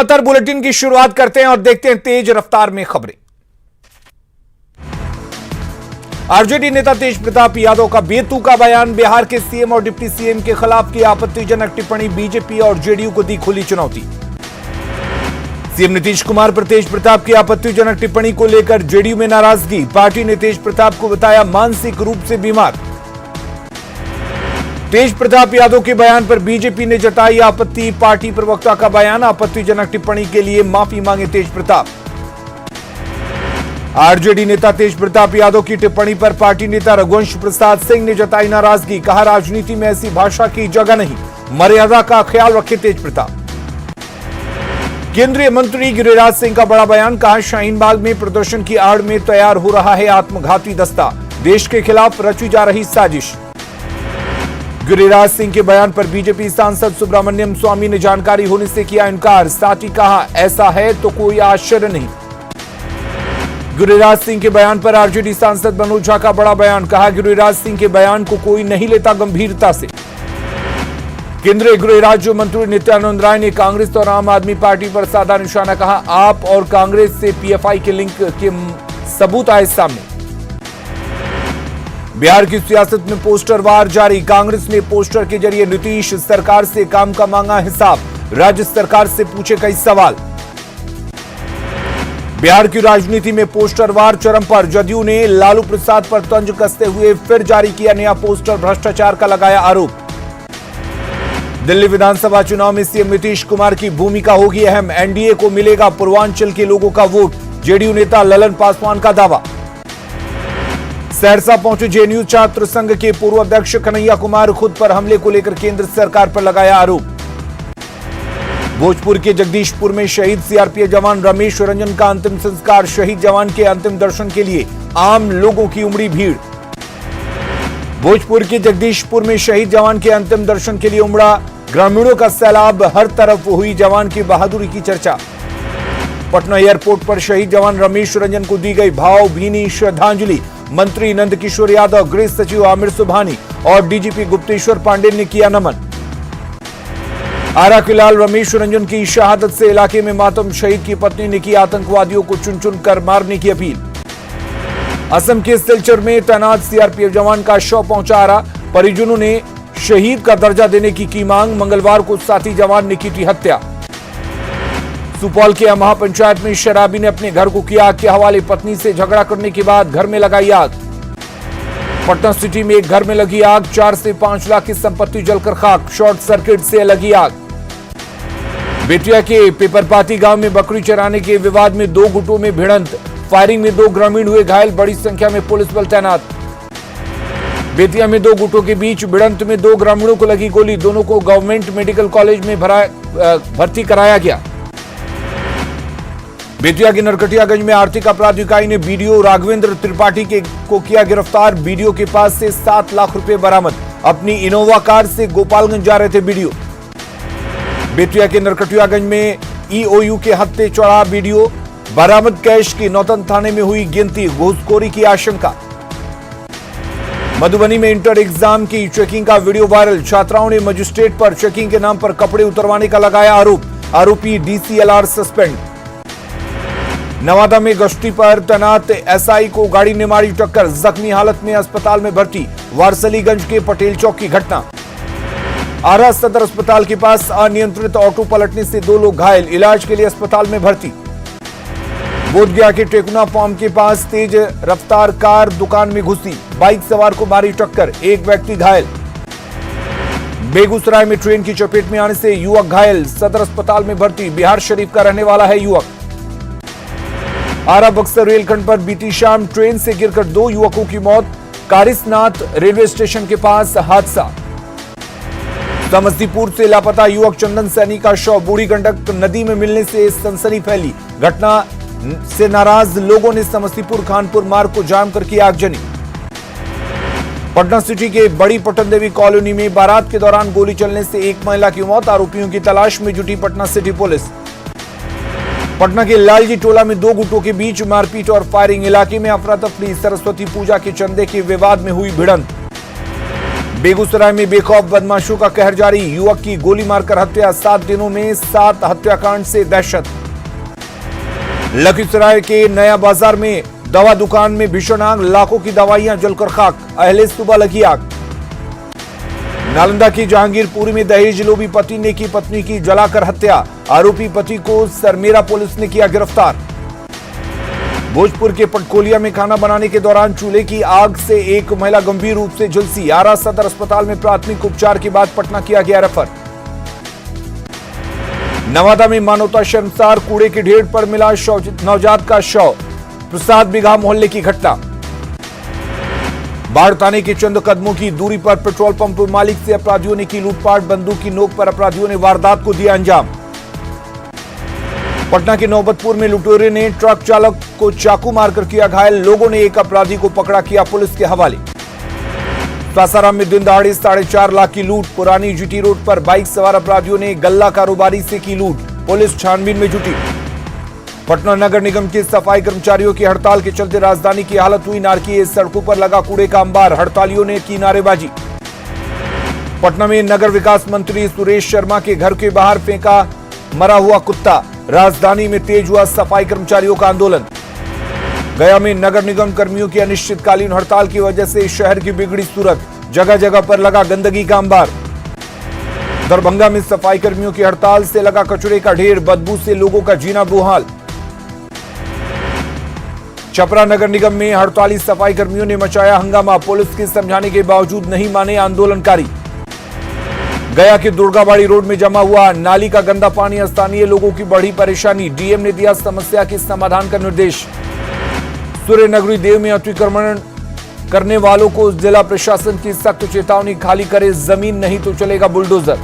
लगातार बुलेटिन की शुरुआत करते हैं और देखते हैं तेज रफ्तार में खबरें। आरजेडी नेता तेज प्रताप यादव का बेतुका बयान, बिहार के सीएम और डिप्टी सीएम के खिलाफ की आपत्तिजनक टिप्पणी, बीजेपी और जेडीयू को दी खुली चुनौती। सीएम नीतीश कुमार पर तेज प्रताप की आपत्तिजनक टिप्पणी को लेकर जेडीयू में नाराजगी, पार्टी ने तेज प्रताप को बताया मानसिक रूप से बीमार। तेज प्रताप यादव के बयान पर बीजेपी ने जताई आपत्ति, पार्टी प्रवक्ता का बयान, आपत्तिजनक टिप्पणी के लिए माफी मांगे तेज प्रताप। आरजेडी नेता तेज प्रताप यादव की टिप्पणी पर पार्टी नेता रघुवंश प्रसाद सिंह ने जताई नाराजगी, कहा राजनीति में ऐसी भाषा की जगह नहीं, मर्यादा का ख्याल रखे तेज प्रताप। केंद्रीय मंत्री गिरिराज सिंह का बड़ा बयान, कहा शाहीन बाग में प्रदर्शन की आड़ में तैयार हो रहा है आत्मघाती दस्ता, देश के खिलाफ रची जा रही साजिश। गिरिराज सिंह के बयान पर बीजेपी सांसद सुब्रमण्यम स्वामी ने जानकारी होने से किया इनकार, साथ ही कहा ऐसा है तो कोई आश्चर्य नहीं। गिरिराज सिंह के बयान पर आरजेडी सांसद मनोज झा का बड़ा बयान, कहा गिरिराज सिंह के बयान को कोई नहीं लेता गंभीरता से। केंद्रीय गृह राज्य मंत्री नित्यानंद राय ने कांग्रेस और आम आदमी पार्टी पर साधा निशाना, कहा आप और कांग्रेस से पीएफआई के लिंक के सबूत आए सामने। बिहार की सियासत में पोस्टर वार जारी, कांग्रेस ने पोस्टर के जरिए नीतीश सरकार से काम का मांगा हिसाब, राज्य सरकार से पूछे कई सवाल। बिहार की राजनीति में पोस्टर वार चरम पर, जदयू ने लालू प्रसाद पर तंज कसते हुए फिर जारी किया नया पोस्टर, भ्रष्टाचार का लगाया आरोप। दिल्ली विधानसभा चुनाव में सीएम नीतीश कुमार की भूमिका होगी अहम, एनडीए को मिलेगा पूर्वांचल के लोगों का वोट, जेडीयू नेता ललन पासवान का दावा। सहरसा पहुंचे जेएनयू छात्र संघ के पूर्व अध्यक्ष कन्हैया कुमार, खुद पर हमले को लेकर केंद्र सरकार पर लगाया आरोप। भोजपुर के जगदीशपुर में शहीद सीआरपीएफ जवान रमेश रंजन का अंतिम संस्कार, शहीद जवान के अंतिम दर्शन के लिए आम लोगों की उमड़ी भीड़। भोजपुर के जगदीशपुर में शहीद जवान के अंतिम दर्शन के लिए उमड़ा ग्रामीणों का सैलाब, हर तरफ हुई जवान की बहादुरी की चर्चा। पटना एयरपोर्ट पर शहीद जवान रमेश रंजन को दी गई भावभीनी श्रद्धांजलि, मंत्री नंदकिशोर यादव, गृह सचिव आमिर सुबहानी और डीजीपी गुप्तेश्वर पांडे ने किया नमन। आरा किलाल रमेश रंजन की शहादत से इलाके में मातम, शहीद की पत्नी ने की आतंकवादियों को चुन चुन कर मारने की अपील। असम के सिलचर में तैनात सीआरपीएफ जवान का शव पहुंचा आरा, परिजनों ने शहीद का दर्जा देने की मांग, मंगलवार को साथी जवान ने की थी हत्या। सुपौल के अमहा पंचायत में शराबी ने अपने घर को किया आग के हवाले, पत्नी से झगड़ा करने के बाद घर में लगाई आग। पटना सिटी में एक घर में लगी आग, 4 से 5 लाख की संपत्ति जलकर खाक, शॉर्ट सर्किट से लगी आग। बेतिया के पेपरपाती गांव में बकरी चराने के विवाद में 2 गुटों में भिड़ंत, फायरिंग में 2 ग्रामीण हुए घायल, बड़ी संख्या में पुलिस बल तैनात। बेतिया में 2 गुटों के बीच भिड़ंत में 2 ग्रामीणों को लगी गोली, दोनों को गवर्नमेंट मेडिकल कॉलेज में भर्ती कराया गया। बेतिया के नरकटियागंज में आर्थिक अपराध इकाई ने बीडीओ राघवेंद्र त्रिपाठी को किया गिरफ्तार, बीडीओ के पास से 7 लाख रुपए बरामद, अपनी इनोवा कार से गोपालगंज जा रहे थे बीडीओ। बेतिया के नरकटियागंज में ईओयू के हत्थे चढ़ा बीडीओ, बरामद कैश की नौतन थाने में हुई गिनती, घूसखोरी की आशंका। मधुबनी में इंटर एग्जाम की चेकिंग का वीडियो वायरल, छात्राओं ने मजिस्ट्रेट पर चेकिंग के नाम पर कपड़े उतरवाने का लगाया आरोप, आरोपी डीसीएलआर सस्पेंड। नवादा में गश्ती पर तैनात एसआई को गाड़ी ने मारी टक्कर, जख्मी हालत में अस्पताल में भर्ती, वारसलीगंज के पटेल चौक की घटना। आरा सदर अस्पताल के पास अनियंत्रित ऑटो पलटने से 2 लोग घायल, इलाज के लिए अस्पताल में भर्ती। बोधगया के टेकुना फार्म के पास तेज रफ्तार कार दुकान में घुसी, बाइक सवार को मारी टक्कर, 1 व्यक्ति घायल। बेगूसराय में ट्रेन की चपेट में आने से युवक घायल, सदर अस्पताल में भर्ती, बिहार शरीफ का रहने वाला है युवक। आरा बक्सर रेलखंड पर बीती शाम ट्रेन से गिरकर 2 युवकों की मौत, कारिसनाथ रेलवे स्टेशन के पास हादसा। समस्तीपुर से लापता युवक चंदन सैनी का शव बूढ़ी गंडक नदी में मिलने से सनसनी फैली, घटना से नाराज लोगों ने समस्तीपुर खानपुर मार्ग को जाम कर की आगजनी। पटना सिटी के बड़ी पटन देवी कॉलोनी में बारात के दौरान गोली चलने से 1 महिला की मौत, आरोपियों की तलाश में जुटी पटना सिटी पुलिस। पटना के लालजी टोला में 2 गुटों के बीच मारपीट और फायरिंग, इलाके में अफरा तफरी, सरस्वती पूजा के चंदे के विवाद में हुई भिड़ंत। बेगूसराय में बेखौफ बदमाशों का कहर जारी, युवक की गोली मारकर हत्या, 7 दिनों में 7 हत्याकांड से दहशत। लखीसराय के नया बाजार में दवा दुकान में भीषण आग, लाखों की दवाइयां जलकर खाक, अहले सुबह लगी आग। नालंदा की जहांगीरपुरी में दहेज लोभी पति ने की पत्नी की जलाकर हत्या, आरोपी पति को सरमेरा पुलिस ने किया गिरफ्तार। भोजपुर के पटकोलिया में खाना बनाने के दौरान चूल्हे की आग से एक महिला गंभीर रूप से झुलसी, आरा सदर अस्पताल में प्राथमिक उपचार के बाद पटना किया गया रेफर। नवादा में मानवता शर्मसार, कूड़े के ढेर पर मिला नवजात का शव, प्रसाद बिघा मोहल्ले की घटना। बाढ़ थाने के चंद कदमों की दूरी पर पेट्रोल पंप मालिक से अपराधियों ने की लूटपाट, बंदूक की नोक पर अपराधियों ने वारदात को दिया अंजाम। पटना के नौबतपुर में लुटेरे ने ट्रक चालक को चाकू मारकर किया घायल, लोगों ने एक अपराधी को पकड़ा, किया पुलिस के हवाले। सासाराम में दिन दहाड़े 4.5 लाख की लूट, पुरानी जीटी रोड पर बाइक सवार अपराधियों ने गल्ला कारोबारी से की लूट, पुलिस छानबीन में जुटी। पटना नगर निगम के सफाई कर्मचारियों की हड़ताल के चलते राजधानी की हालत हुई नारकीय, सड़कों पर लगा कूड़े का अंबार, हड़तालियों ने की नारेबाजी। पटना में नगर विकास मंत्री सुरेश शर्मा के घर के बाहर फेंका मरा हुआ कुत्ता, राजधानी में तेज हुआ सफाई कर्मचारियों का आंदोलन। गया में नगर निगम कर्मियों की अनिश्चितकालीन हड़ताल की वजह से शहर की बिगड़ी सूरत, जगह जगह पर लगा गंदगी का अंबार। दरभंगा में सफाई कर्मियों की हड़ताल से लगा कचरे का ढेर, बदबू से लोगों का जीना बेहाल। छपरा नगर निगम में हड़ताली सफाई कर्मियों ने मचाया हंगामा, पुलिस के समझाने के बावजूद नहीं माने आंदोलनकारी। गया के दुर्गाबाड़ी रोड में जमा हुआ नाली का गंदा पानी, स्थानीय लोगों की बढ़ी परेशानी, डीएम ने दिया समस्या के समाधान का निर्देश। सूर्य नगरी देव में अतिक्रमण करने वालों को जिला प्रशासन की सख्त चेतावनी, खाली करे जमीन नहीं तो चलेगा बुलडोजर।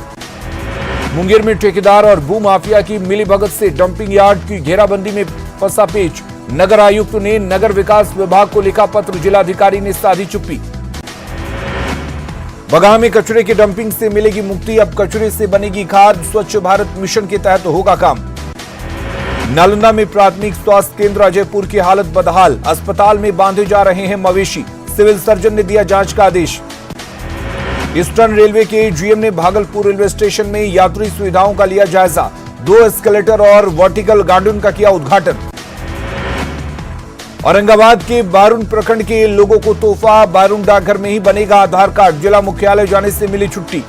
मुंगेर में ठेकेदार और भू माफिया की मिलीभगत से डंपिंग यार्ड की घेराबंदी में फंसा पेच, नगर आयुक्त ने नगर विकास विभाग को लिखा पत्र, जिलाधिकारी ने साधी चुप्पी। बगहा में कचरे की डंपिंग से मिलेगी मुक्ति, अब कचरे से बनेगी खाद, स्वच्छ भारत मिशन के तहत होगा काम। नालंदा में प्राथमिक स्वास्थ्य केंद्र अजयपुर की हालत बदहाल, अस्पताल में बांधे जा रहे हैं मवेशी, सिविल सर्जन ने दिया जांच का आदेश। ईस्टर्न रेलवे के जीएम ने भागलपुर रेलवे स्टेशन में यात्री सुविधाओं का लिया जायजा, 2 एस्केलेटर और वर्टिकल गार्डन का किया उद्घाटन। औरंगाबाद के बारून प्रखंड के लोगों को तोहफा, बारून डाकघर में ही बनेगा आधार कार्ड, जिला मुख्यालय जाने से मिली छुट्टी।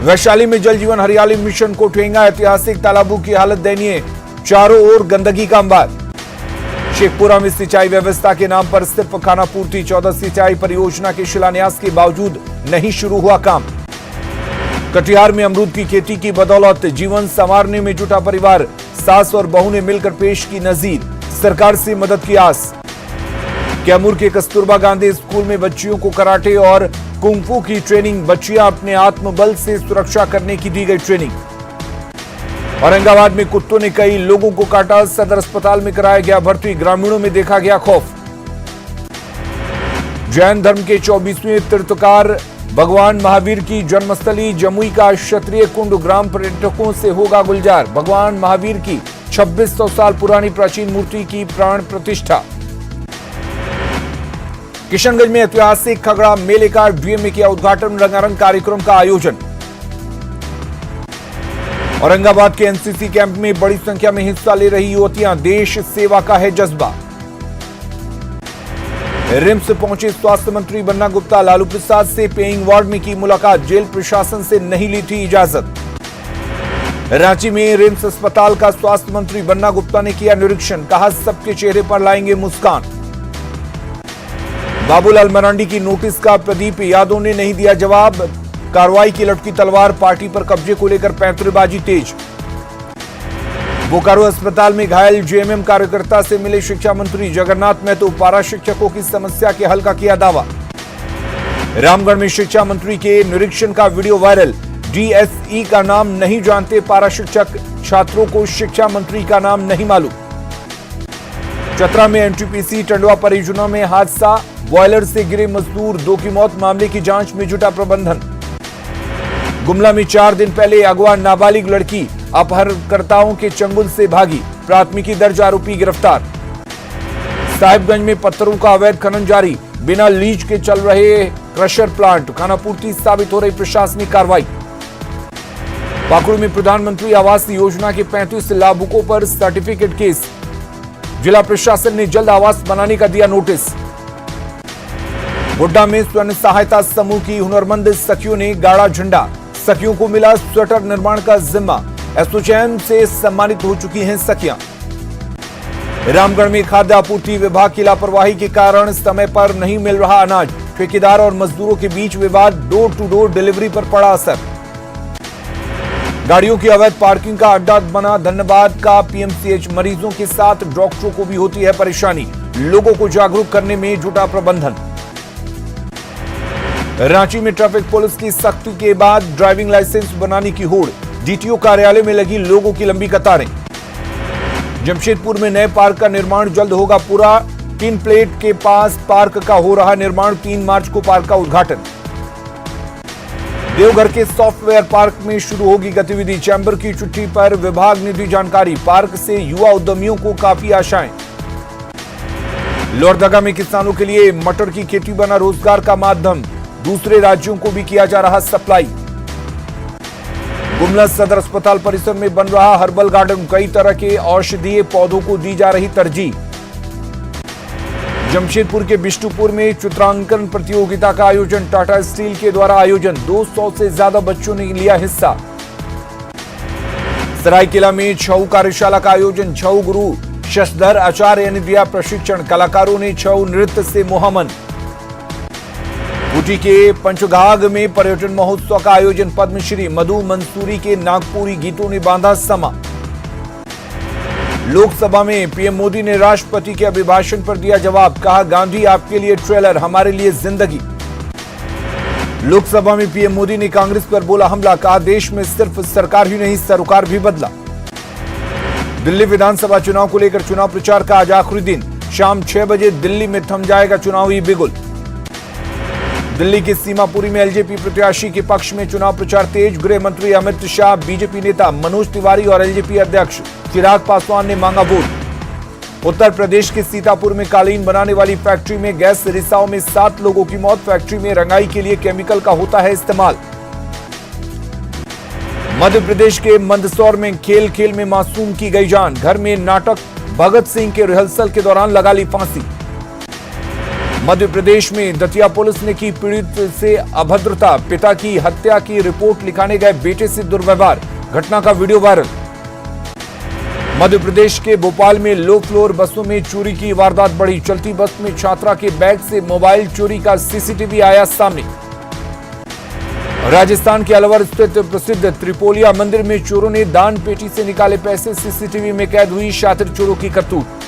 वैशाली में जल जीवन हरियाली मिशन को ठेंगा, ऐतिहासिक तालाबों की हालत दयनीय, चारों ओर गंदगी का अंबार। शेखपुरा में सिंचाई व्यवस्था के नाम पर सिर्फ खाना पूर्ति, 14 सिंचाई परियोजना के शिलान्यास के बावजूद नहीं शुरू हुआ काम। कटिहार में अमरूद की खेती की बदौलत जीवन संवारने में जुटा परिवार, सास और बहू ने मिलकर पेश की नजीर, सरकार से मदद की आस। कैमूर के कस्तूरबा गांधी स्कूल में बच्चियों को कराटे और कुंफू की ट्रेनिंग, बच्चियां अपने आत्मबल से सुरक्षा करने की दी गई ट्रेनिंग। औरंगाबाद में कुत्तों ने कई लोगों को काटा, सदर अस्पताल में कराया गया भर्ती, ग्रामीणों में देखा गया खौफ। जैन धर्म के 24वें तीर्थकार भगवान महावीर की जन्मस्थली जमुई का क्षत्रिय कुंड ग्राम पर्यटकों से होगा गुलजार, भगवान महावीर की 2600 साल पुरानी प्राचीन मूर्ति की प्राण प्रतिष्ठा। किशनगंज में ऐतिहासिक खगड़ा मेले का डीएम ने किया उद्घाटन, रंगारंग कार्यक्रम का आयोजन। औरंगाबाद के एनसीसी कैंप में बड़ी संख्या में हिस्सा ले रही युवतियां, देश सेवा का है जज्बा। रिम्स पहुंचे स्वास्थ्य मंत्री बन्ना गुप्ता, लालू प्रसाद से पेइंग वार्ड में की मुलाकात, जेल प्रशासन से नहीं ली थी इजाजत। रांची में रिम्स अस्पताल का स्वास्थ्य मंत्री बन्ना गुप्ता ने किया निरीक्षण, कहा सबके चेहरे पर लाएंगे मुस्कान। बाबूलाल मरांडी की नोटिस का प्रदीप यादव ने नहीं दिया जवाब, कार्रवाई की लटकी तलवार, पार्टी पर कब्जे को लेकर पैंतरेबाजी तेज। बोकारो अस्पताल में घायल जेएमएम कार्यकर्ता से मिले शिक्षा मंत्री जगन्नाथ महतो, पारा शिक्षकों की समस्या के हल का किया दावा। रामगढ़ में शिक्षा मंत्री के निरीक्षण का वीडियो वायरल, डीएसई का नाम नहीं जानते पारा शिक्षक, छात्रों को शिक्षा मंत्री का नाम नहीं मालूम। चतरा में एनटीपीसी टंडवा परियोजना में हादसा, बॉयलर से गिरे मजदूर, 2 की मौत, मामले की जांच में जुटा प्रबंधन। गुमला में 4 दिन पहले अगवा नाबालिग लड़की अपहरणकर्ताओं के चंगुल से भागी, प्राथमिकी दर्ज, आरोपी गिरफ्तार। साहिबगंज में पत्थरों का अवैध खनन जारी, बिना लीज के चल रहे क्रशर प्लांट, खानापूर्ति साबित हो रही प्रशासनिक कार्रवाई। पाकुड़ में प्रधानमंत्री आवास योजना के 35 लाभुकों पर सर्टिफिकेट केस, जिला प्रशासन ने जल्द आवास बनाने का दिया नोटिस। गोड्डा में स्वर्ण सहायता समूह की हुनरमंद सखियों ने गाड़ा झंडा, सखियों को मिला स्वेटर निर्माण का जिम्मा, एसोचैम से सम्मानित हो चुकी हैं सखियां। रामगढ़ में खाद्य आपूर्ति विभाग की लापरवाही के कारण समय पर नहीं मिल रहा अनाज, ठेकेदार और मजदूरों के बीच विवाद, डोर टू डोर डिलीवरी पर पड़ा असर। गाड़ियों की अवैध पार्किंग का अड्डा बना धनबाद का पीएमसीएच, मरीजों के साथ डॉक्टरों को भी होती है परेशानी, लोगों को जागरूक करने में जुटा प्रबंधन। रांची में ट्रैफिक पुलिस की सख्ती के बाद ड्राइविंग लाइसेंस बनाने की होड़, डीटीओ कार्यालय में लगी लोगों की लंबी कतारें। जमशेदपुर में नए पार्क का निर्माण जल्द होगा पूरा, 3 प्लेट के पास पार्क का हो रहा निर्माण, 3 मार्च को पार्क का उद्घाटन। देवघर के सॉफ्टवेयर पार्क में शुरू होगी गतिविधि, चैंबर की चिट्ठी पर विभाग ने दी जानकारी, पार्क से युवा उद्यमियों को काफी आशाएं। लोहरदगा में किसानों के लिए मटर की खेती बना रोजगार का माध्यम, दूसरे राज्यों को भी किया जा रहा सप्लाई। गुमला सदर अस्पताल परिसर में बन रहा हर्बल गार्डन, कई तरह के औषधीय पौधों को दी जा रही तरजीह। जमशेदपुर के बिष्टुपुर में चित्रांकन प्रतियोगिता का आयोजन, टाटा स्टील के द्वारा आयोजन, 200 से ज्यादा बच्चों ने लिया हिस्सा। सरायकेला में छऊ कार्यशाला का आयोजन, छऊ गुरु शशधर आचार्य ने दिया प्रशिक्षण, कलाकारों ने छऊ नृत्य से मोहमन। ऊटी के पंचघाघ में पर्यटन महोत्सव का आयोजन, पद्मश्री मधु मंसूरी के नागपुरी गीतों ने बांधा समा। लोकसभा में पीएम मोदी ने राष्ट्रपति के अभिभाषण पर दिया जवाब, कहा गांधी आपके लिए ट्रेलर, हमारे लिए जिंदगी। लोकसभा में पीएम मोदी ने कांग्रेस पर बोला हमला, कहा देश में सिर्फ सरकार ही नहीं सरोकार भी बदला। दिल्ली विधानसभा चुनाव को लेकर चुनाव प्रचार का आज आखिरी दिन, शाम 6 बजे दिल्ली में थम जाएगा चुनावी बिगुल। दिल्ली के सीमापुरी में एलजेपी प्रत्याशी के पक्ष में चुनाव प्रचार तेज, गृह मंत्री अमित शाह, बीजेपी नेता मनोज तिवारी और एलजेपी अध्यक्ष चिराग पासवान ने मांगा वोट। उत्तर प्रदेश के सीतापुर में कालीन बनाने वाली फैक्ट्री में गैस रिसाव में 7 लोगों की मौत, फैक्ट्री में रंगाई के लिए केमिकल का होता है इस्तेमाल। मध्य प्रदेश के मंदसौर में खेल खेल में मासूम की गई जान, घर में नाटक भगत सिंह के रिहर्सल के दौरान लगा ली फांसी। मध्य प्रदेश में दतिया पुलिस ने की पीड़ित से अभद्रता, पिता की हत्या की रिपोर्ट लिखाने गए बेटे से दुर्व्यवहार, घटना का वीडियो वायरल। मध्य प्रदेश के भोपाल में लो फ्लोर बसों में चोरी की वारदात बढ़ी, चलती बस में छात्रा के बैग से मोबाइल चोरी का सीसीटीवी आया सामने। राजस्थान के अलवर स्थित प्रसिद्ध त्रिपोलिया मंदिर में चोरों ने दान पेटी से निकाले पैसे, सीसीटीवी में कैद हुई शातिर चोरों की करतूत।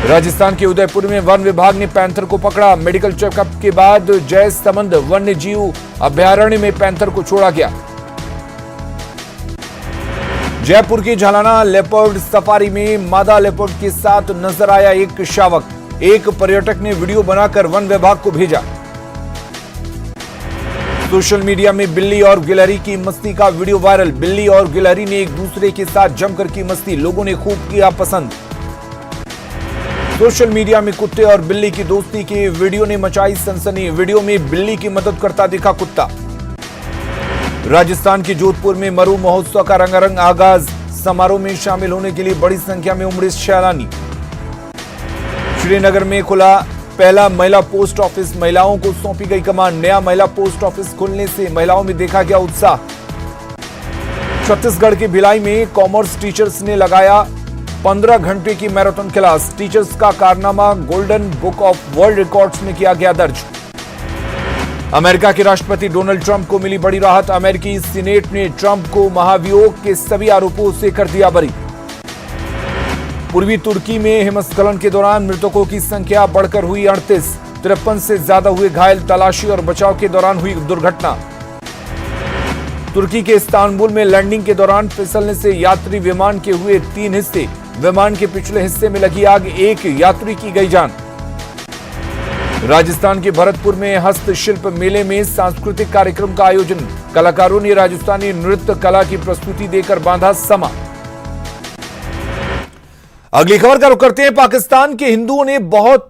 राजस्थान के उदयपुर में वन विभाग ने पैंथर को पकड़ा, मेडिकल चेकअप के बाद जयसमंद वन्य जीव अभयारण्य में पैंथर को छोड़ा गया। जयपुर की झालाना लेपर्ड सफारी में मादा लेपर्ड के साथ नजर आया एक शावक, एक पर्यटक ने वीडियो बनाकर वन विभाग को भेजा। सोशल मीडिया में बिल्ली और गिलहरी की मस्ती का वीडियो वायरल, बिल्ली और गिलहरी ने एक दूसरे के साथ जमकर की मस्ती, लोगों ने खूब किया पसंद। सोशल मीडिया में कुत्ते और बिल्ली की दोस्ती की वीडियो ने मचाई सनसनी, वीडियो में बिल्ली की मदद करता दिखा कुत्ता। राजस्थान के जोधपुर में मरु महोत्सव का रंगारंग आगाज, समारोह में शामिल होने के लिए बड़ी संख्या में उमड़े सैलानी। श्रीनगर में खुला पहला महिला पोस्ट ऑफिस, महिलाओं को सौंपी गई कमान, नया महिला पोस्ट ऑफिस खुलने से महिलाओं में देखा गया उत्साह। छत्तीसगढ़ के भिलाई में कॉमर्स टीचर्स ने लगाया 15 घंटे की मैराथन क्लास, टीचर्स का कारनामा golden book of world records में किया गया दर्ज। अमेरिका के राष्ट्रपति डोनाल्ड ट्रंप को मिली बड़ी राहत, अमेरिकी सीनेट ने ट्रंप को महाभियोग के सभी आरोपों से कर दिया बरी। पूर्वी तुर्की में हिमस्खलन के दौरान मृतकों की संख्या बढ़कर हुई 38, 53 से ज्यादा हुए घायल, तलाशी और बचाव के दौरान हुई दुर्घटना। तुर्की के इस्तांबुल में लैंडिंग के दौरान फिसलने से यात्री विमान के हुए 3 हिस्से, विमान के पिछले हिस्से में लगी आग, एक यात्री की गई जान। राजस्थान के भरतपुर में हस्तशिल्प मेले में सांस्कृतिक कार्यक्रम का आयोजन, कलाकारों ने राजस्थानी नृत्य कला की प्रस्तुति देकर बांधा समा। अगली खबर का रुख करते हैं। पाकिस्तान के हिंदुओं ने बहुत